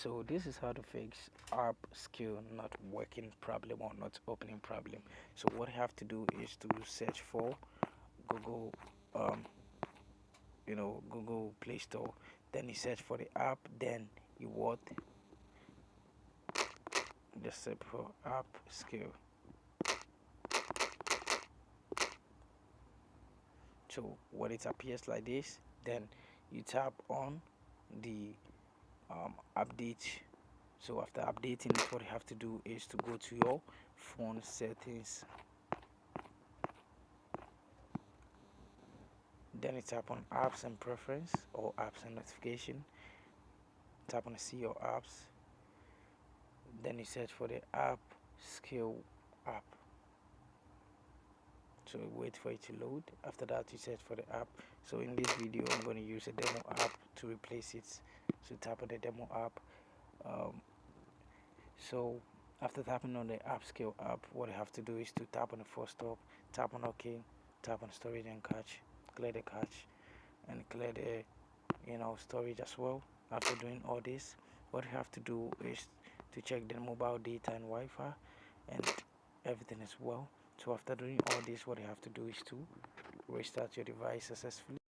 So this is how to fix Upskill not working problem or not opening problem. So what you have to do is to search for Google, um, Google Play Store. Then you search for the app. Then you what? Just search for Upskill. So when it appears like this, then you tap on the update. So after updating it, what you have to do is to go to your phone settings. Then you tap on apps and preference or apps and notification. Tap on see your apps. Then you search for the app skill app. So wait for it to load. After that you search for the app. So in this video I'm going to use a demo app to replace it. So tap on the demo app. So after tapping on the Upskill app, what you have to do is to tap on the first stop, tap on OK, tap on storage and cache, clear the cache, and clear the storage as well. After doing all this, what you have to do is to check the mobile data and Wi-Fi, and everything is well. So after doing all this, what you have to do is to restart your device successfully.